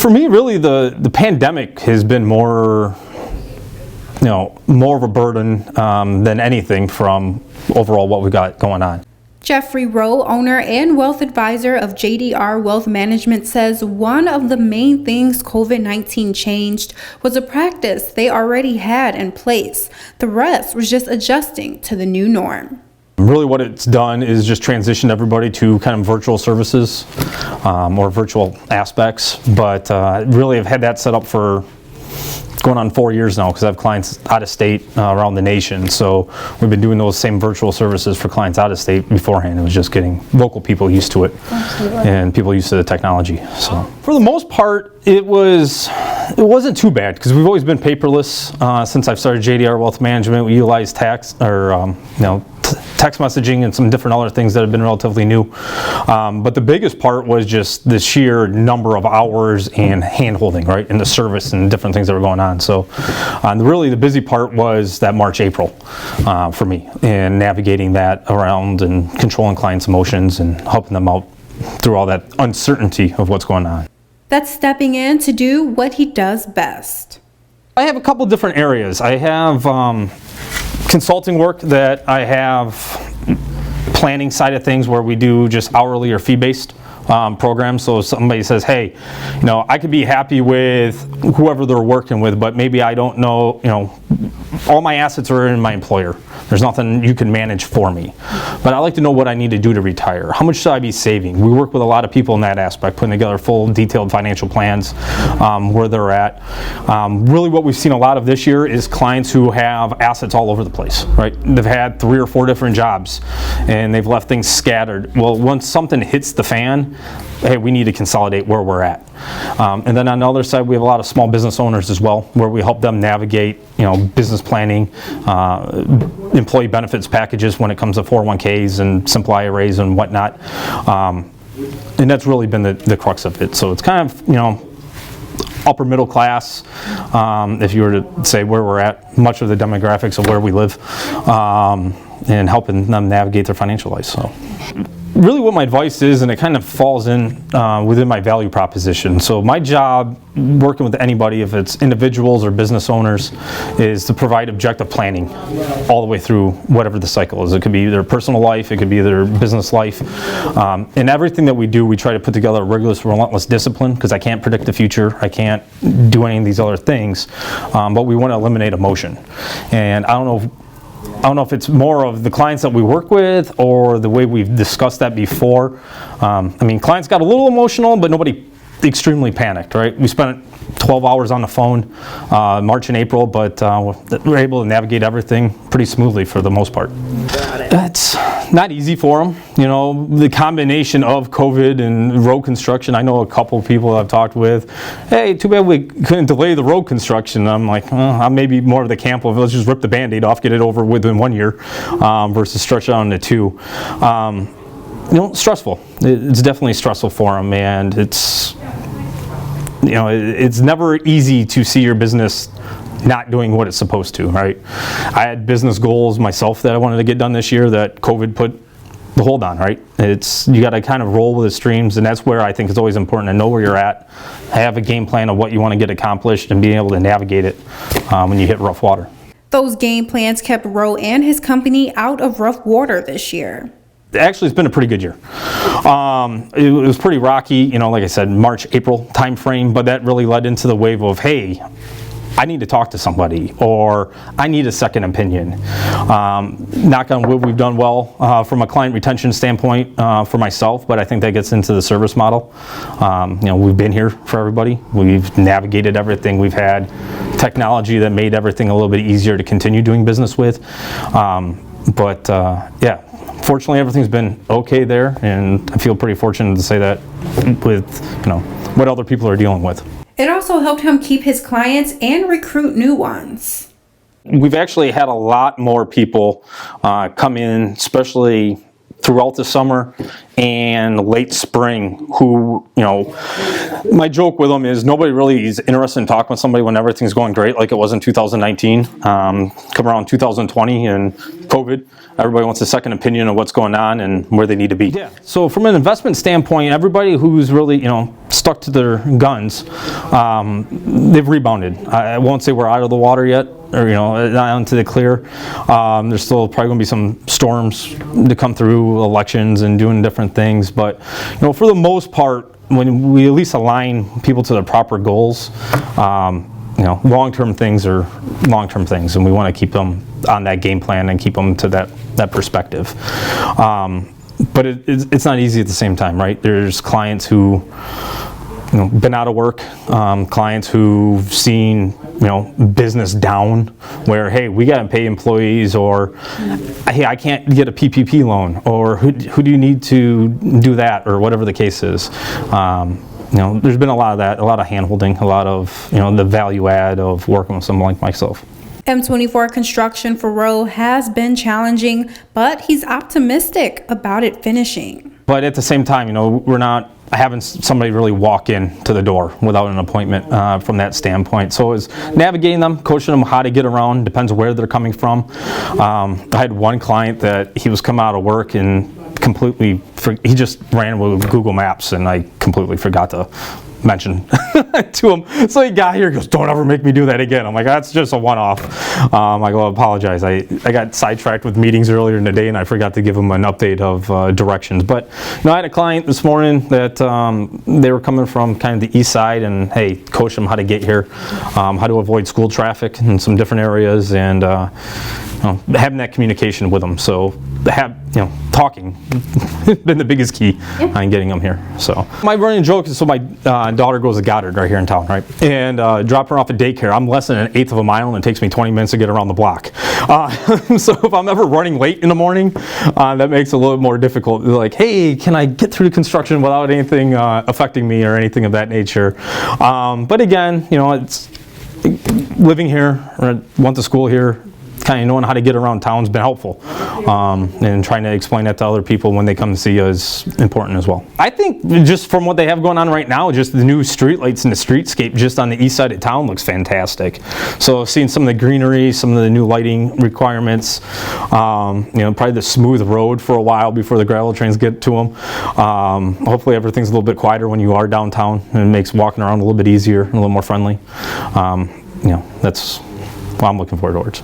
For me, really, the pandemic has been more of a burden than anything from overall what we got going on. Jeffory Roe, owner and wealth advisor of JDR Wealth Management, says one of the main things COVID-19 changed was a practice they already had in place. The rest was just adjusting to the new norm. Really what it's done is just transition everybody to kind of virtual services or virtual aspects, but really I've had that set up for going on 4 years now because I have clients out of state around the nation. So we've been doing those same virtual services for clients out of state beforehand. It was just getting local people used to it. Absolutely. And people used to the technology. So for the most part, it wasn't too bad because we've always been paperless since I've started JDR Wealth Management. We utilize text messaging and some different other things that have been relatively new. But the biggest part was just the sheer number of hours and hand-holding, right, and the service and different things that were going on. So really the busy part was that March, April for me, and navigating that around and controlling clients' emotions and helping them out through all that uncertainty of what's going on. That's stepping in to do what he does best. I have a couple different areas. I have consulting work that I have planning side of things where we do just hourly or fee-based programs. So if somebody says, hey, I could be happy with whoever they're working with, but maybe I don't know, all my assets are in my employer. There's nothing you can manage for me. But I like to know what I need to do to retire. How much should I be saving? We work with a lot of people in that aspect, putting together full detailed financial plans, where they're at. Really what we've seen a lot of this year is clients who have assets all over the place, right? They've had 3 or 4 different jobs and they've left things scattered. Well, once something hits the fan, hey, we need to consolidate where we're at. And then on the other side, we have a lot of small business owners as well, where we help them navigate, business planning, employee benefits packages when it comes to 401ks and simple IRAs and whatnot. And that's really been the crux of it. So it's kind of, upper middle class, if you were to say where we're at, much of the demographics of where we live, and helping them navigate their financial life. So really what my advice is, and it kind of falls in within my value proposition. So my job working with anybody, if it's individuals or business owners, is to provide objective planning all the way through whatever the cycle is. It could be their personal life, it could be their business life. And everything that we do, we try to put together a rigorous, relentless discipline, because I can't predict the future, I can't do any of these other things, but we want to eliminate emotion. And I don't know if it's more of the clients that we work with or the way we've discussed that before. Clients got a little emotional, but nobody extremely panicked, right? We spent 12 hours on the phone March and April, but we're able to navigate everything pretty smoothly for the most part. It's not easy for them. The combination of COVID and road construction. I know a couple of people I've talked with, hey, too bad we couldn't delay the road construction. I'm like, I'm maybe more of the camp of let's just rip the Band-Aid off, get it over with in 1 year versus stretch it out into 2. Stressful. It's definitely stressful for them, and it's never easy to see your business not doing what it's supposed to, right? I had business goals myself that I wanted to get done this year that COVID put the hold on, right? You got to kind of roll with the streams, and that's where I think it's always important to know where you're at, have a game plan of what you want to get accomplished, and being able to navigate it when you hit rough water. Those game plans kept Roe and his company out of rough water this year. Actually, it's been a pretty good year. It was pretty rocky, like I said, March, April time frame, but that really led into the wave of, hey, I need to talk to somebody, or I need a second opinion. Knock on wood, we've done well from a client retention standpoint for myself, but I think that gets into the service model. We've been here for everybody. We've navigated everything. We've had technology that made everything a little bit easier to continue doing business with. Fortunately, everything's been okay there, and I feel pretty fortunate to say that with what other people are dealing with. It also helped him keep his clients and recruit new ones. We've actually had a lot more people come in, especially throughout the summer and late spring who, my joke with them is nobody really is interested in talking with somebody when everything's going great like it was in 2019. Come around 2020 and COVID, everybody wants a second opinion of what's going on and where they need to be. Yeah. So from an investment standpoint, everybody who's really, stuck to their guns, they've rebounded. I won't say we're out of the water yet, or not into the clear. There's still probably going to be some storms to come through, elections and doing different things, but for the most part, when we at least align people to their proper goals, long-term things are long-term things, and we want to keep them on that game plan and keep them to that perspective. But it's not easy at the same time, right? There's clients who been out of work, clients who've seen business down, where hey, we got to pay employees, or hey, I can't get a PPP loan, or who do you need to do that, or whatever the case is. There's been a lot of that, a lot of hand-holding, a lot of the value add of working with someone like myself. M24 construction for Roe has been challenging, but he's optimistic about it finishing. But at the same time, we're not having somebody really walk in to the door without an appointment from that standpoint. So it's navigating them, coaching them how to get around, depends where they're coming from. I had one client that he was coming out of work and he just ran with Google Maps, and I completely forgot to mention to him. So he got here, he goes, "Don't ever make me do that again." I'm like, "That's just a one-off." I go, "I apologize. I got sidetracked with meetings earlier in the day, and I forgot to give him an update of directions." But I had a client this morning that they were coming from kind of the east side, and hey, coach them how to get here, how to avoid school traffic in some different areas, and having that communication with them. So talking has been the biggest key on getting them here. So my running joke is, so my daughter goes to Goddard right here in town, right? And drop her off at daycare. I'm less than 1/8 of a mile, and it takes me 20 minutes to get around the block. So if I'm ever running late in the morning, that makes it a little more difficult. They're like, "Hey, can I get through the construction without anything affecting me or anything of that nature?" But again, it's living here, or went to school here, kind of knowing how to get around town's been helpful, and trying to explain that to other people when they come to see you is important as well. I think just from what they have going on right now, just the new street lights and the streetscape just on the east side of town looks fantastic. So seeing some of the greenery, some of the new lighting requirements, probably the smooth road for a while before the gravel trains get to them. Hopefully everything's a little bit quieter when you are downtown, and it makes walking around a little bit easier and a little more friendly. That's what I'm looking forward towards.